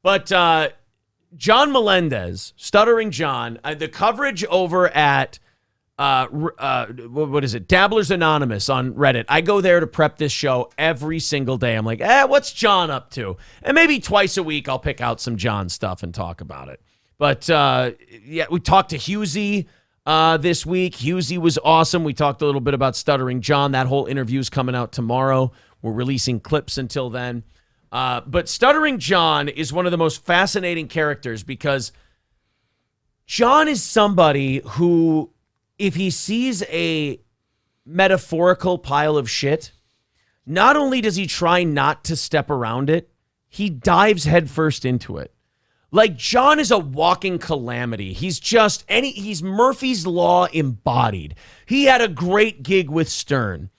But John Melendez, Stuttering John, the coverage over at what is it? Dabblers Anonymous on Reddit. I go there to prep this show every single day. I'm like, what's John up to? And maybe twice a week I'll pick out some John stuff and talk about it. But we talked to Husey this week. Husey was awesome. We talked a little bit about Stuttering John. That whole interview is coming out tomorrow. We're releasing clips until then. But Stuttering John is one of the most fascinating characters because John is somebody who, if he sees a metaphorical pile of shit, not only does he try not to step around it, he dives headfirst into it. Like, John is a walking calamity. He's he's Murphy's Law embodied. He had a great gig with Stern.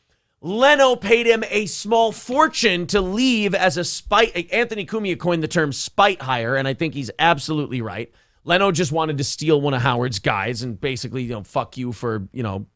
Leno paid him a small fortune to leave as a spite. Anthony Cumia coined the term spite hire, and I think he's absolutely right. Leno just wanted to steal one of Howard's guys and basically, fuck you for,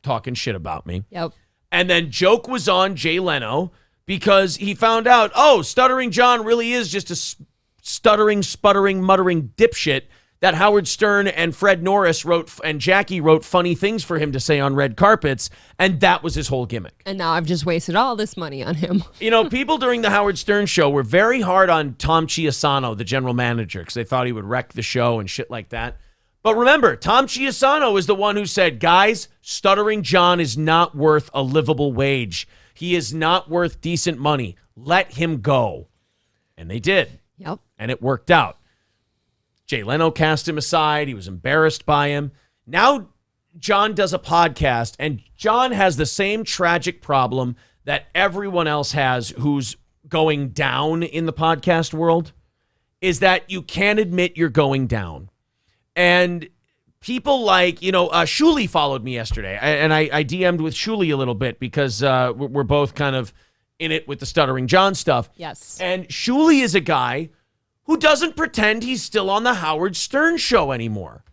talking shit about me. Yep. And then joke was on Jay Leno because he found out, Stuttering John really is just a stuttering, sputtering, muttering dipshit that Howard Stern and Fred Norris and Jackie wrote funny things for him to say on red carpets, and that was his whole gimmick. And now I've just wasted all this money on him. People during the Howard Stern show were very hard on Tom Chiasano, the general manager, because they thought he would wreck the show and shit like that. But remember, Tom Chiasano is the one who said, guys, Stuttering John is not worth a livable wage. He is not worth decent money. Let him go. And they did. Yep. And it worked out. Jay Leno cast him aside. He was embarrassed by him. Now John does a podcast, and John has the same tragic problem that everyone else has who's going down in the podcast world, is that you can't admit you're going down. And people like, Shuli followed me yesterday, and I DM'd with Shuli a little bit because we're both kind of in it with the Stuttering John stuff. Yes. And Shuli is a guy who doesn't pretend he's still on the Howard Stern show anymore.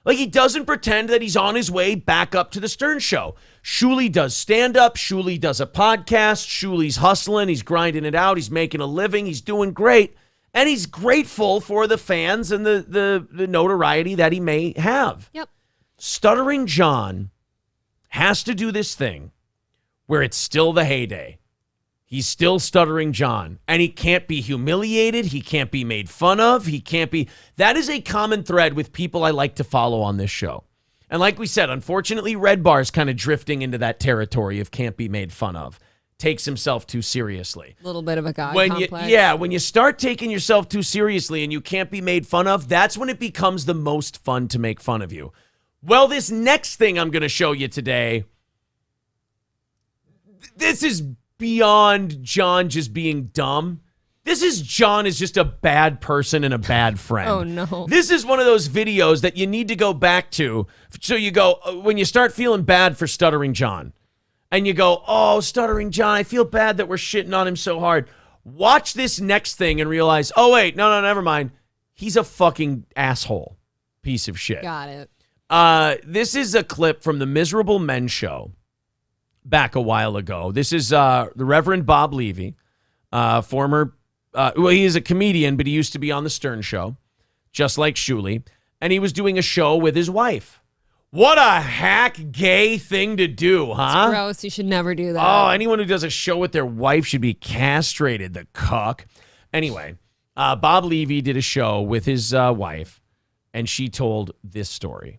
Like, he doesn't pretend that he's on his way back up to the Stern show. Shuli does stand-up. Shuli does a podcast. Shuli's hustling. He's grinding it out. He's making a living. He's doing great. And he's grateful for the fans and the notoriety that he may have. Yep. Stuttering John has to do this thing where it's still the heyday. He's still Stuttering John, and he can't be humiliated. He can't be made fun of. That is a common thread with people I like to follow on this show. And like we said, unfortunately, Red Bar's kind of drifting into that territory of can't be made fun of. Takes himself too seriously. A little bit of a god complex. When you start taking yourself too seriously and you can't be made fun of, that's when it becomes the most fun to make fun of you. Well, this next thing I'm going to show you today, this is beyond John just being dumb. This is John is just a bad person and a bad friend. Oh, no. This is one of those videos that you need to go back to. So you go, when you start feeling bad for Stuttering John, and you go, Stuttering John, I feel bad that we're shitting on him so hard. Watch this next thing and realize, wait, no, never mind. He's a fucking asshole piece of shit. Got it. This is a clip from the Miserable Men show back a while ago. This is the Reverend Bob Levy, former, he is a comedian, but he used to be on the Stern show, just like Shuli, and he was doing a show with his wife. What a hack gay thing to do, huh? It's gross. You should never do that. Oh, anyone who does a show with their wife should be castrated, the cuck. Anyway, Bob Levy did a show with his wife, and she told this story.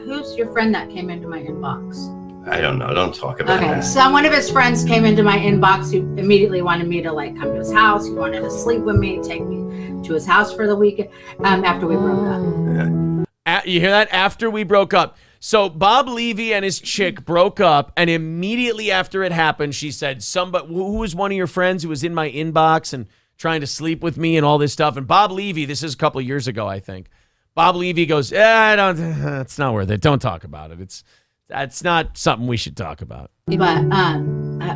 Who's your friend that came into my inbox? I don't know. Don't talk about that. Okay, so one of his friends came into my inbox who immediately wanted me to come to his house. He wanted to sleep with me, take me to his house for the weekend after we broke up. Yeah. You hear that? After we broke up. So Bob Levy and his chick broke up, and immediately after it happened, she said, who was one of your friends who was in my inbox and trying to sleep with me and all this stuff? And Bob Levy, this is a couple of years ago, I think. Bob Levy goes, it's not worth it. Don't talk about it. That's not something we should talk about. But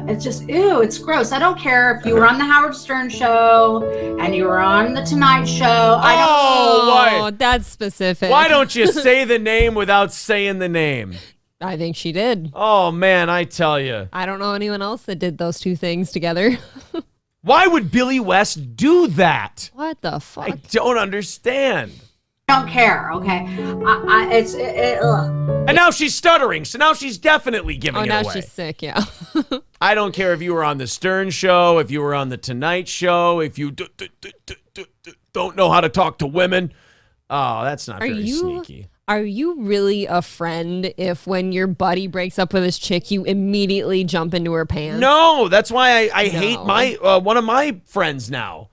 it's just, it's gross. I don't care if you were on the Howard Stern show and you were on the Tonight Show. Why? That's specific. Why don't you say the name without saying the name? I think she did. Oh, man, I tell you. I don't know anyone else that did those two things together. Why would Billy West do that? What the fuck? I don't understand. I don't care, okay? Ugh. And now she's stuttering, so now she's definitely giving Oh, it now away. she's sick, yeah. I don't care if you were on the Stern Show, if you were on the Tonight Show, if you don't know how to talk to women. Oh, that's not very sneaky. Are you really a friend if when your buddy breaks up with his chick, you immediately jump into her pants? No, that's why I hate my one of my friends now.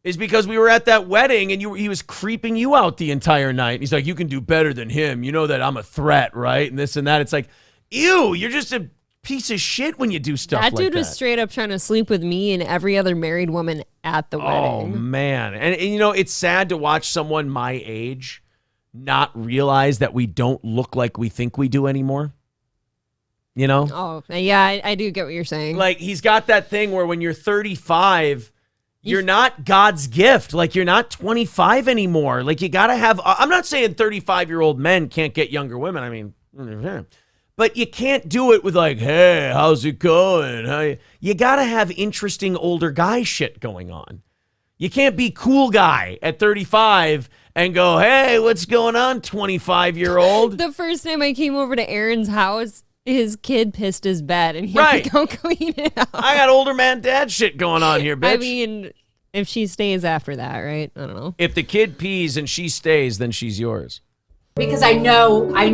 Is because we were at that wedding and he was creeping you out the entire night. He's like, you can do better than him. You know that I'm a threat, right? And this and that. It's like, ew, you're just a piece of shit when you do stuff like that. That dude was straight up trying to sleep with me and every other married woman at the wedding. Oh, man. And, it's sad to watch someone my age not realize that we don't look like we think we do anymore. You know? Oh, yeah, I do get what you're saying. Like, he's got that thing where when you're 35... You're not God's gift. Like, you're not 25 anymore. Like, you got to have... I'm not saying 35-year-old men can't get younger women. I mean... But you can't do it with like, hey, how's it going? You got to have interesting older guy shit going on. You can't be cool guy at 35 and go, hey, what's going on, 25-year-old? The first time I came over to Aaron's house, his kid pissed his bed and he had to go clean it up. I got older man dad shit going on here, bitch. I mean, if she stays after that, right? I don't know. If the kid pees and she stays, then she's yours. Because I know what I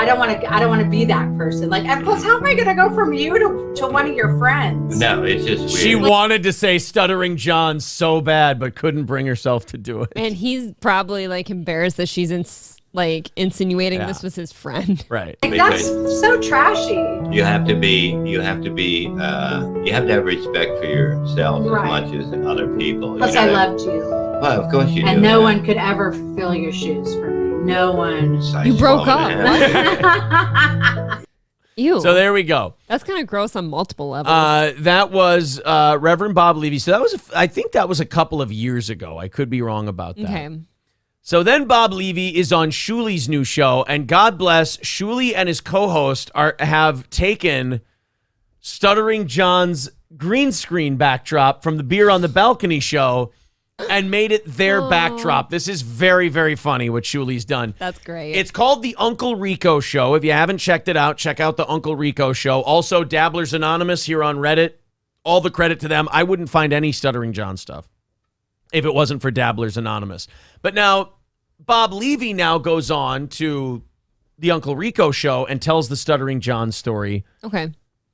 don't want to be that person. Like, and plus, how am I going to go from you to one of your friends? No, it's just weird. She wanted to say Stuttering John so bad, but couldn't bring herself to do it. And he's probably like embarrassed that she's insinuating this was his friend. Right. Like, that's so trashy. You have to have respect for yourself as much as other people. Plus, I loved you. Well, of course you do. And no one could ever fill your shoes for me. No one. You broke up. Ew. So there we go. That's kind of gross on multiple levels. That was Reverend Bob Levy. So I think that was a couple of years ago. I could be wrong about that. Okay. So then Bob Levy is on Shuli's new show, and God bless, Shuli and his co-host have taken Stuttering John's green screen backdrop from the Beer on the Balcony show and made it their backdrop. This is very, very funny what Shuli's done. That's great. It's called the Uncle Rico Show. If you haven't checked it out, check out the Uncle Rico Show. Also, Dabblers Anonymous here on Reddit. All the credit to them. I wouldn't find any Stuttering John stuff if it wasn't for Dabblers Anonymous. But now, Bob Levy now goes on to the Uncle Rico Show and tells the Stuttering John story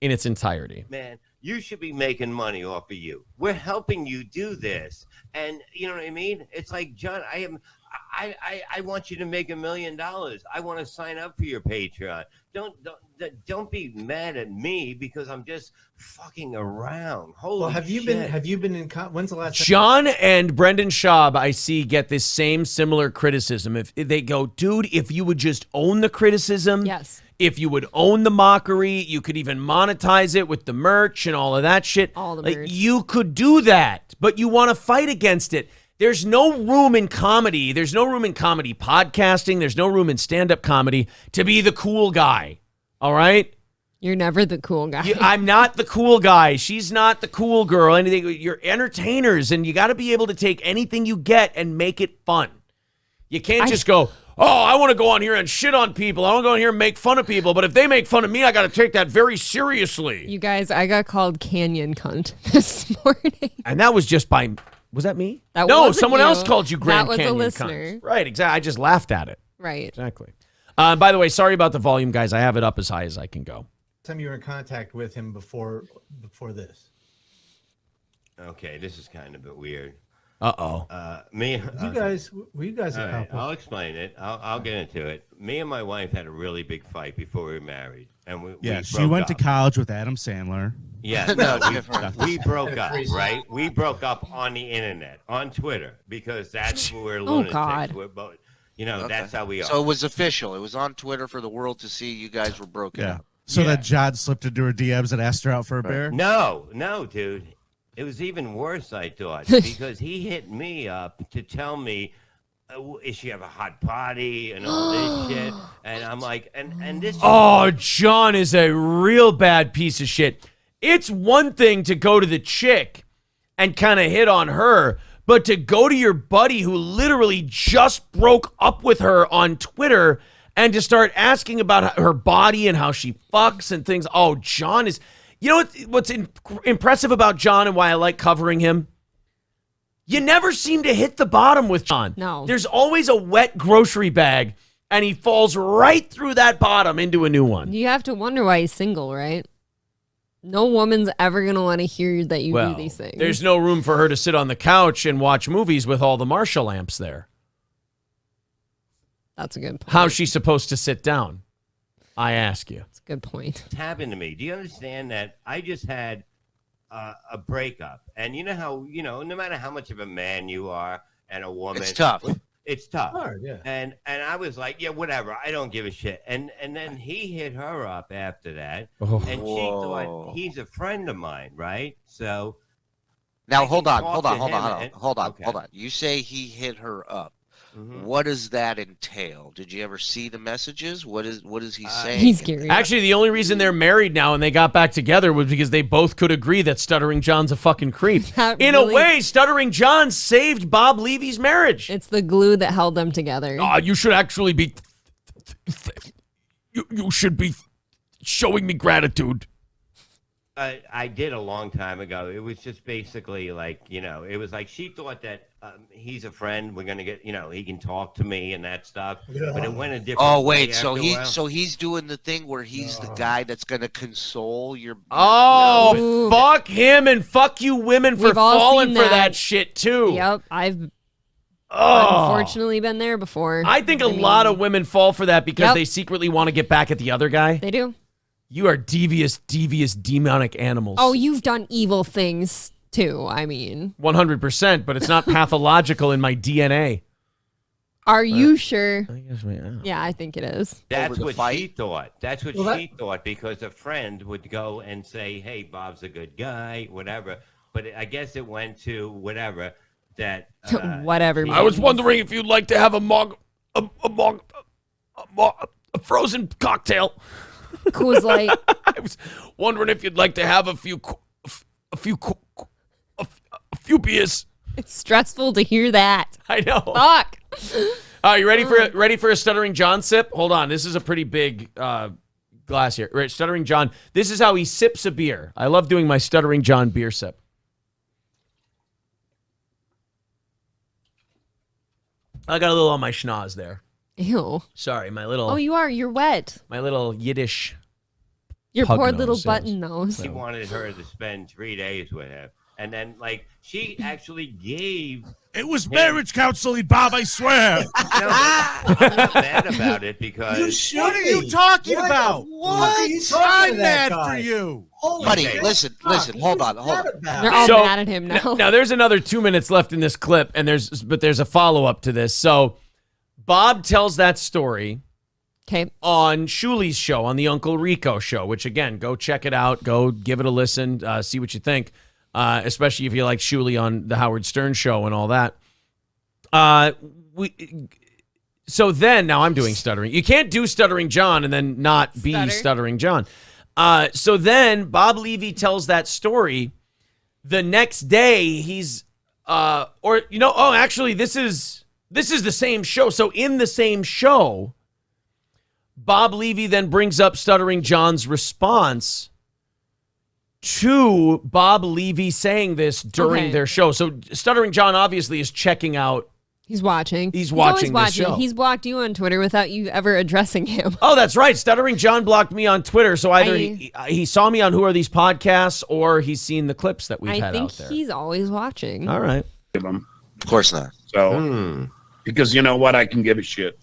in its entirety. Man, you should be making money off of you. We're helping you do this. And you know what I mean? It's like, John, I want you to make $1 million. I want to sign up for your Patreon. Don't be mad at me because I'm just fucking around. Holy shit. Have you been in when's the last time? John and Brendan Schaub, I see, get this similar criticism. If they go, dude, if you would just own the criticism, if you would own the mockery, you could even monetize it with the merch and all of that shit. All the merch. You could do that, but you want to fight against it. There's no room in comedy. There's no room in comedy podcasting. There's no room in stand-up comedy to be the cool guy. All right? You're never the cool guy. I'm not the cool guy. She's not the cool girl. Anything. You're entertainers, and you got to be able to take anything you get and make it fun. You can't just go, I want to go on here and shit on people. I want to go on here and make fun of people. But if they make fun of me, I got to take that very seriously. You guys, I got called Canyon Cunt this morning. And that was just by... Was that me? No, someone else called you Grand Canyon That was a listener. Cunt. Right, exactly. I just laughed at it. Right. Exactly. By the way, sorry about the volume, guys. I have it up as high as I can go. Time you were in contact with him before this. Okay, this is kind of a bit weird. Uh-oh. Were you guys a couple? I'll explain it. I'll get into it. Me and my wife had a really big fight before we were married. And we she went to college with Adam Sandler. Yeah, no, we broke up, right? We broke up on the internet, on Twitter, because that's where we're lunatics. God. We're both, that's how we are. So it was official. It was on Twitter for the world to see. You guys were broken up. So that John slipped into her DMs and asked her out for a beer? No, dude. It was even worse, I thought, because he hit me up to tell me, is she have a hot potty and all this shit? And I'm like, and this. Oh, John is a real bad piece of shit. It's one thing to go to the chick and kind of hit on her, but to go to your buddy who literally just broke up with her on Twitter and to start asking about her body and how she fucks and things. Oh, John is... You know what's impressive about John and why I like covering him? You never seem to hit the bottom with John. No. There's always a wet grocery bag, and he falls right through that bottom into a new one. You have to wonder why he's single, right? No woman's ever going to want to hear that you do these things. There's no room for her to sit on the couch and watch movies with all the Marshall lamps there. That's a good point. How's she supposed to sit down? I ask you. That's a good point. It's happened to me. Do you understand that I just had a breakup? And you know how, no matter how much of a man you are and a woman. It's tough. It's tough. Hard, yeah. And I was like, yeah, whatever. I don't give a shit. And then he hit her up after that. Oh. And she thought he's a friend of mine, right? So Now I hold can on, talk hold to on, hold him on, and- hold on, okay. hold on. You say he hit her up. Mhm. What does that entail? Did you ever see the messages? What is he saying? He's scary. Actually, the only reason they're married now and they got back together was because they both could agree that Stuttering John's a fucking creep. That In really- a way, Stuttering John saved Bob Levy's marriage. It's the glue that held them together. You should actually be... You should be showing me gratitude. I did a long time ago. It was just basically like, it was like she thought that he's a friend. We're gonna get, he can talk to me and that stuff. But it went a different. Oh way wait, so after a while. he's doing the thing where he's the guy that's gonna console your. Oh, No. fuck him and fuck you women for We've all falling seen for that. that shit too. Yep, I've Oh. unfortunately been there before. I think a lot of women fall for that because Yep. they secretly want to get back at the other guy. They do. You are devious, demonic animals. Oh, you've done evil things too. I mean, 100%, but it's not pathological in my DNA. are you sure? I guess we, Yeah, I think it is. That's Over the what she fight? thought. That's what Well, she thought because a friend would go and say, "Hey, Bob's a good guy," whatever. But I guess it went to whatever that. Whatever. I was wondering if you'd like to have a frozen cocktail. Coors Light. I was wondering if you'd like to have a few beers. It's stressful to hear that. I know. Fuck. Are you ready for a Stuttering John sip? Hold on. This is a pretty big glass here. Right, Stuttering John. This is how he sips a beer. I love doing my Stuttering John beer sip. I got a little on my schnoz there. Ew. Sorry, my little Oh, you are. You're wet. my little Yiddish. Your Pug poor nose, little yes. button nose. He wanted her to spend 3 days with him, and then she actually gave. It was marriage counseling, Bob, I swear. I'm not mad about it because What are you talking about? What? I'm mad for you. Buddy, Okay. listen, hold on. They're all So, mad at him now. Now there's another 2 minutes left in this clip, and there's a follow up to this. So Bob tells that story Okay. on Shuli's show, on the Uncle Rico Show, which, again, go check it out. Go give it a listen. See what you think, especially if you like Shuli on the Howard Stern Show and all that. So then, now I'm doing stuttering. You can't do Stuttering John and then not be Stutter. Stuttering John. So then Bob Levy tells that story. The next day, he's, actually, this is the same show. So in the same show, Bob Levy then brings up Stuttering John's response to Bob Levy saying this during Okay. their show. So Stuttering John obviously is checking out. He's watching. He's always watching this show. He's blocked you on Twitter without you ever addressing him. Oh, that's right. Stuttering John blocked me on Twitter. So either he saw me on Who Are These Podcasts or he's seen the clips that we've I had think out there. he's always watching. All right. Them. Of course not. So, because you know what? I can give a shit.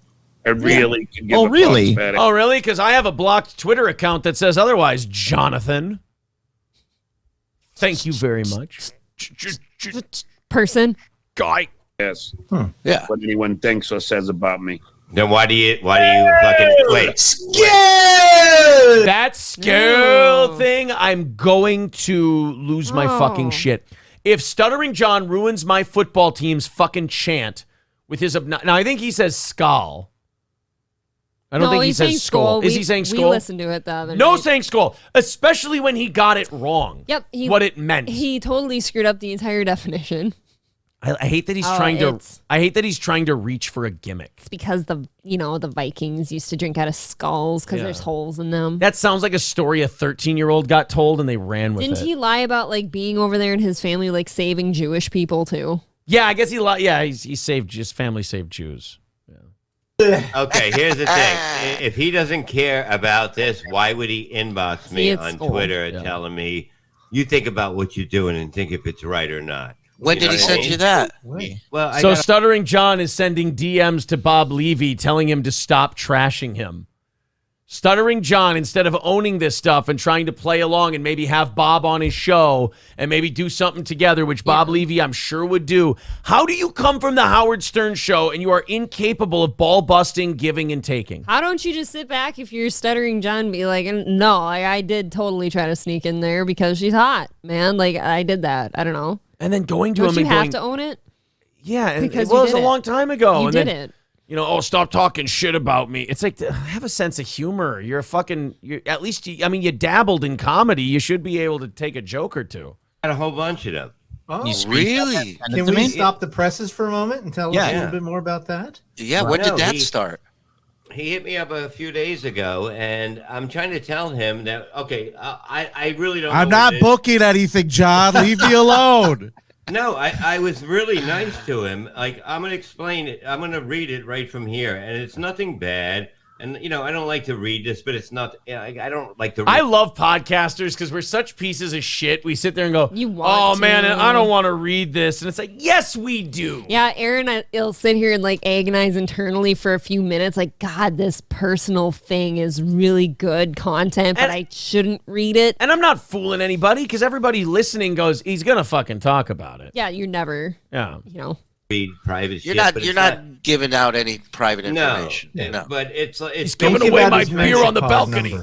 I really can give Oh, a really? fuck. Oh, really? Because I have a blocked Twitter account that says otherwise, Jonathan. Thank you very much. Person. Guy. Yes. Yeah. What anyone thinks or says about me. then why do you fucking wait? That scale thing, I'm going to lose my fucking shit. If Stuttering John ruins my football team's fucking chant with his now I think he says skull. I don't think he says skull. Is he saying skull? We listened to it the other No night. saying skull, especially when he got it wrong. Yep. What it meant. He totally screwed up the entire definition. I hate that he's I hate that he's trying to reach for a gimmick. It's because the Vikings used to drink out of skulls because there's holes in them. That sounds like a story a 13-year-old got told and they ran with it. Didn't he lie about like being over there and his family like saving Jewish people too? Yeah, I guess he lied. Yeah, he saved his family saved Jews. Okay, here's the thing. If he doesn't care about this, why would he inbox me on Twitter telling me, you think about what you're doing and think if it's right or not? When did he send you that? Well, Stuttering John is sending DMs to Bob Levy telling him to stop trashing him. Stuttering John, instead of owning this stuff and trying to play along and maybe have Bob on his show and maybe do something together, which Bob Levy I'm sure would do. How do you come from the Howard Stern show and you are incapable of ball busting, giving, and taking? How don't you just sit back if you're Stuttering John and be like, no, I did totally try to sneak in there because she's hot, man. Like, I did that. I don't know. And then going to Don't him you and have going, to own it? Yeah, Because it was you did a long time ago. You and did then, it. Stop talking shit about me. It's like, have a sense of humor. You're at least, you dabbled in comedy. You should be able to take a joke or two. got a whole bunch of them. Oh, Really? can we stop the presses for a moment and tell us a little bit more about that? Yeah, when did that start? He hit me up a few days ago, and I'm trying to tell him that, okay, I really don't know. I'm not booking anything, John. Leave me alone. No, I was really nice to him. Like, I'm going to explain it. I'm going to read it right from here. And it's nothing bad. And, I don't like to read this, but it's not, I don't like to read. I love podcasters because we're such pieces of shit. We sit there and go, You want man, to. I don't want to read this. And it's like, yes, we do. Yeah, Aaron, he'll sit here and like agonize internally for a few minutes. Like, God, this personal thing is really good content, but I shouldn't read it. And I'm not fooling anybody because everybody listening goes, he's going to fucking talk about it. Yeah, you're never, Yeah. Read private shit. You're not giving out any private information. No, but it's He's giving away my beer on the balcony.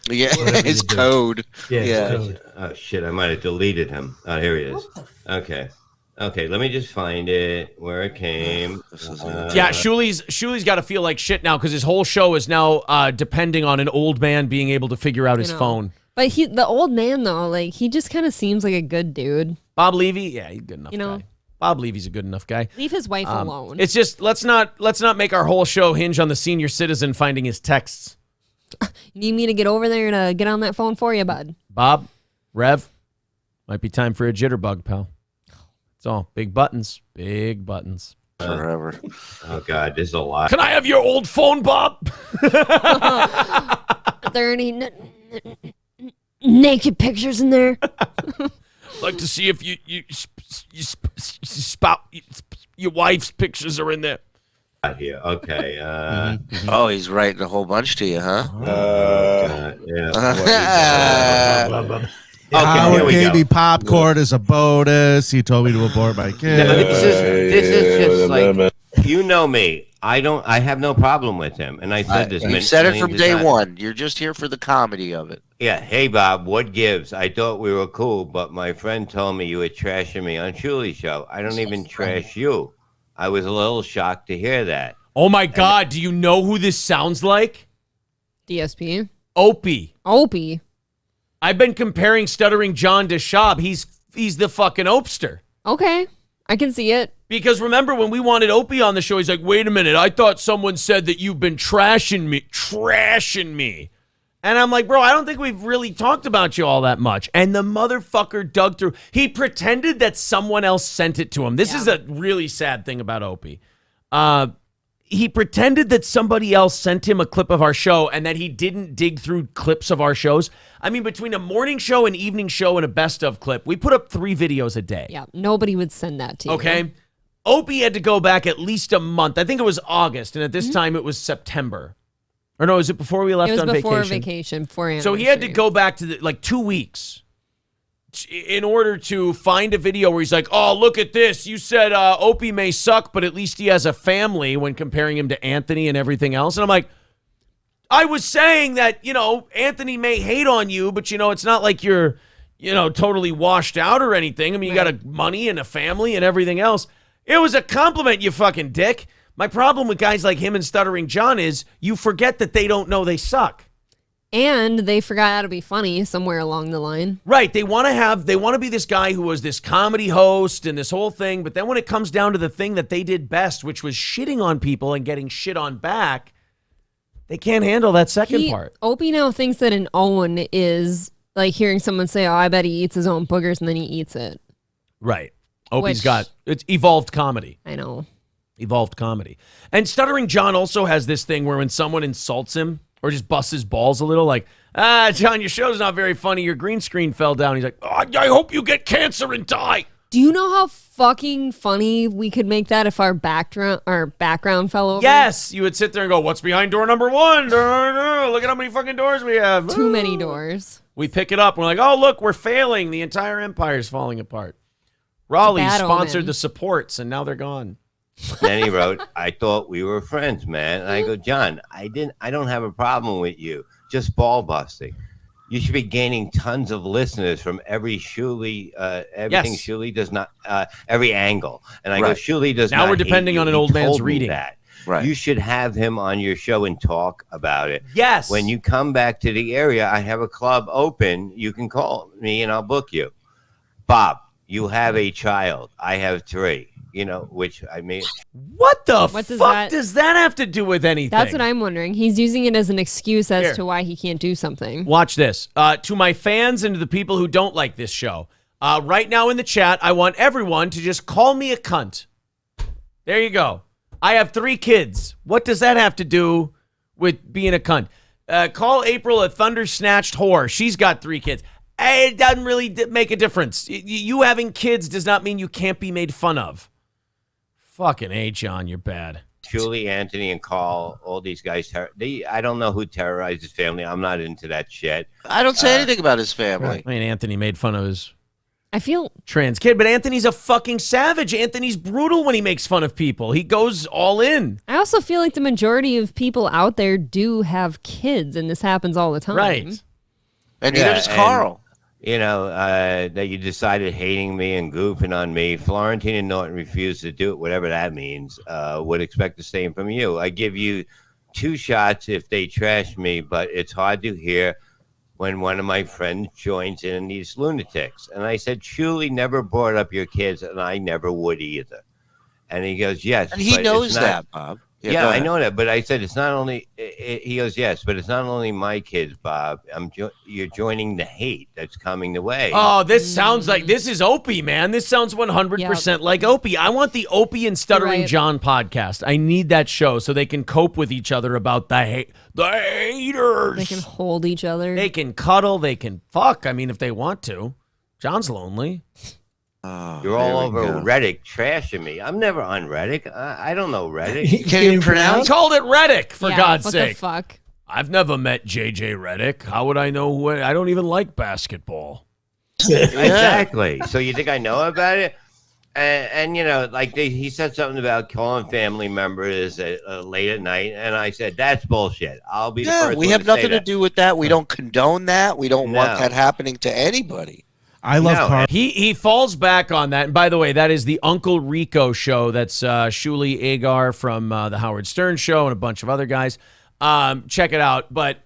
Yeah, his code. Yeah. Oh, shit, I might have deleted him. Oh, here he is. Okay, let me just find it, where it came. Yeah, Shuli's got to feel like shit now because his whole show is now depending on an old man being able to figure out his phone. But the old man though, like he just kind of seems like a good dude. Bob Levy, yeah, he's a good enough guy. Bob Levy's a good enough guy. Leave his wife alone. It's just let's not make our whole show hinge on the senior citizen finding his texts. Need me to get over there and get on that phone for you, bud? Bob, Rev, might be time for a jitterbug, pal. It's all big buttons. Forever. Oh, God, this is a lot. Can I have your old phone, Bob? Are there any naked pictures in there? Like to see if your wife's pictures are in there. Here, okay. Oh, he's writing a whole bunch to you, huh? God, Howard here we gave go. me popcorn as a bonus. He told me to abort my kid. This is just like, you know me. I have no problem with him, and I said this. You said it from day one. You're just here for the comedy of it. Yeah. Hey, Bob, what gives? I thought we were cool, but my friend told me you were trashing me on Shuli's show. I don't even trash you. I was a little shocked to hear that. Oh my God! Do you know who this sounds like? DSP. Opie. I've been comparing Stuttering John to Schaub. He's the fucking Opster. Okay, I can see it. Because remember when we wanted Opie on the show, he's like, wait a minute, I thought someone said that you've been trashing me. And I'm like, bro, I don't think we've really talked about you all that much. And the motherfucker dug through. He pretended that someone else sent it to him. This is a really sad thing about Opie. He pretended that somebody else sent him a clip of our show and that he didn't dig through clips of our shows. I mean, between a morning show, an evening show, and a best of clip, we put up 3 videos a day. Yeah, nobody would send that to you. Okay? Opie had to go back at least a month. I think it was August, and at this time it was September. Or no, was it before we left on vacation? It was before vacation, before So he had to go back to 2 weeks in order to find a video where he's like, oh, look at this. You said Opie may suck, but at least he has a family when comparing him to Anthony and everything else. And I'm like, I was saying that, Anthony may hate on you, but, it's not like you're, totally washed out or anything. I mean, you got money and a family and everything else. It was a compliment, you fucking dick. My problem with guys like him and Stuttering John is you forget that they don't know they suck. And they forgot how to be funny somewhere along the line. Right. They want to be this guy who was this comedy host and this whole thing. But then when it comes down to the thing that they did best, which was shitting on people and getting shit on back, they can't handle that second part. Opie now thinks that an own is like hearing someone say, oh, I bet he eats his own boogers, and then he eats it. Right. Opie's it's evolved comedy. I know. Evolved comedy. And Stuttering John also has this thing where when someone insults him or just busts his balls a little, like, John, your show's not very funny. Your green screen fell down. He's like, oh, I hope you get cancer and die. Do you know how fucking funny we could make that if our background fell over? Yes. You would sit there and go, what's behind door number 1? Look at how many fucking doors we have. Too many doors. We pick it up. We're like, oh, look, we're failing. The entire empire's falling apart. Raleigh sponsored the supports, and now they're gone. Then he wrote, I thought we were friends, man. And I go, John, I don't have a problem with you. Just ball busting. You should be gaining tons of listeners from every Shuli, everything Yes. Shuli does not, every angle. And I go, Right. Shuli does not. Now we're hate depending you. on an He old man's told me reading. that. Right. You should have him on your show and talk about it. Yes. When you come back to the area, I have a club open. You can call me and I'll book you. Bob, you have a child. I have 3. You know, which I mean, What the What does fuck that- does that have to do with anything? That's what I'm wondering. He's using it as an excuse as Here. to why he can't do something. Watch this. To my fans and to the people who don't like this show, right now in the chat, I want everyone to just call me a cunt. There you go. I have 3 kids. What does that have to do with being a cunt? Call April a thunder-snatched whore. She's got 3 kids. It doesn't really make a difference. You having kids does not mean you can't be made fun of. Fucking A, John, you're bad. Julie, Anthony, and Carl, all these guys, I don't know who terrorized his family. I'm not into that shit. I don't say anything about his family. I mean, Anthony made fun of his I feel trans kid, but Anthony's a fucking savage. Anthony's brutal when he makes fun of people. He goes all in. I also feel like the majority of people out there do have kids, and this happens all the time. Right. And neither does Carl. You know, that you decided hating me and goofing on me. Florentine and Norton refused to do it, whatever that means. Would expect the same from you. I give you 2 shots if they trash me, but it's hard to hear when one of my friends joins in these lunatics. And I said, Shuli never brought up your kids, and I never would either. And he goes, yes. And he but knows it's not- that, Bob. Yeah, go I ahead. know that, but I said it's not only. He goes, yes, but it's not only my kids, Bob. You're joining the hate that's coming the way. Oh, this sounds like this is Opie, man. This sounds 100% like Opie. I want the Opie and Stuttering Right. John podcast. I need that show so they can cope with each other about the haters. They can hold each other. They can cuddle. They can fuck. I mean, if they want to. John's lonely. Oh, You're all there we over go. Reddit trashing me. I'm never on Reddit. I don't know Reddit. Can you He pronounce? called it Reddick, for Yeah, God's what sake. the fuck? I've never met JJ Reddick. How would I know who? I don't even like basketball. Exactly. So you think I know about it? And you know, like he said something about calling family members late at night, and I said that's bullshit. I'll be the Yeah, first we one have to say nothing to that. do with that. We don't condone that. We don't want No. that happening to anybody. I love No, Carl. He falls back on that. And by the way, that is the Uncle Rico Show. That's Shuli Egar from the Howard Stern Show and a bunch of other guys. Check it out. But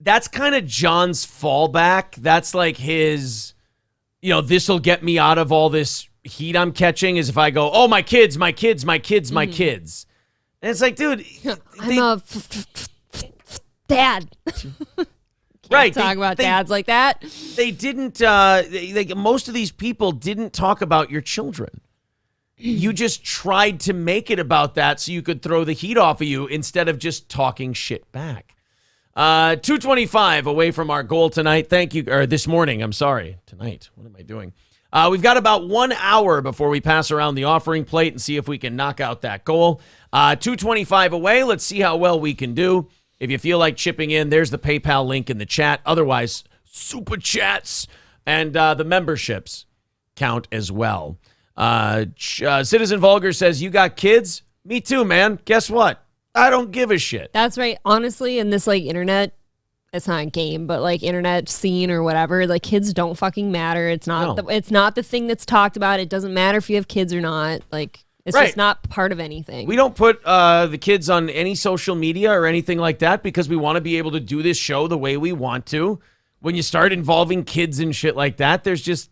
that's kind of John's fallback. That's like his, this will get me out of all this heat I'm catching is if I go, oh, my kids, my kids, my kids, my kids. And it's like, dude. I'm a dad. Right. Talk about dads like that. They didn't, most of these people didn't talk about your children. You just tried to make it about that so you could throw the heat off of you instead of just talking shit back. 2:25 away from our goal tonight. Thank you. Or this morning. I'm sorry. Tonight. What am I doing? We've got about 1 hour before we pass around the offering plate and see if we can knock out that goal. 2:25 away. Let's see how well we can do. If you feel like chipping in, there's the PayPal link in the chat. Otherwise, super chats and the memberships count as well. Citizen Vulgar says, you got kids? Me too, man. Guess what? I don't give a shit. That's right. Honestly, in this internet, it's not a game, but internet scene or whatever, kids don't fucking matter. It's not No. it's not the thing that's talked about. It doesn't matter if you have kids or not. It's Right. just not part of anything. We don't put the kids on any social media or anything like that because we want to be able to do this show the way we want to. When you start involving kids and shit like that, there's just...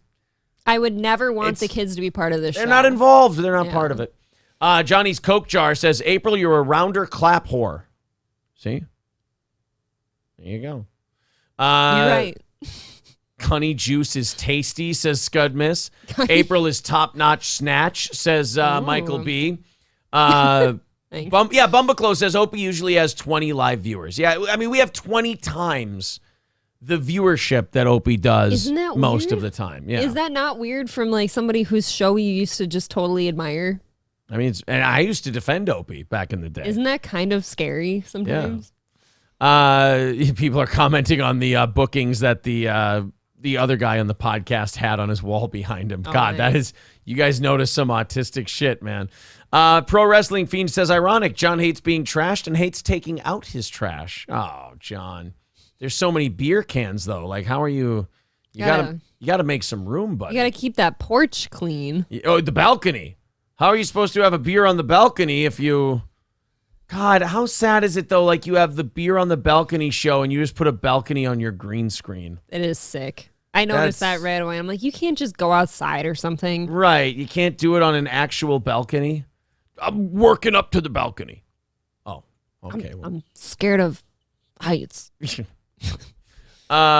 I would never want the kids to be part of this show. They're not involved. They're not Yeah. part of it. Johnny's Coke Jar says, April, you're a rounder clap whore. See? There you go. You're right. Cunny juice is tasty, says Scud Miss. April is top-notch snatch, says Michael B. Thanks. Bumbaclo says Opie usually has 20 live viewers. Yeah, I mean, we have 20 times the viewership that Opie does Isn't that most weird? of the time. Yeah. Is that not weird from like somebody whose show you used to just totally admire? I mean, and I used to defend Opie back in the day. Isn't that kind of scary sometimes? People are commenting on the bookings that the other guy on the podcast had on his wall behind him. Oh, God, that nice. is, you guys notice some autistic shit, man. Pro Wrestling Fiend says, ironic, John hates being trashed and hates taking out his trash. Oh, John. There's so many beer cans, though. Like, how are you? You gotta make some room, buddy. You got to keep that porch clean. Oh, the balcony. How are you supposed to have a beer on the balcony if you... God, how sad is it, though? Like, you have the beer on the balcony show and you just put a balcony on your green screen. It is sick. I noticed that right away. I'm like, you can't just go outside or something. Right. You can't do it on an actual balcony. I'm working up to the balcony. Oh, okay. I'm scared of heights.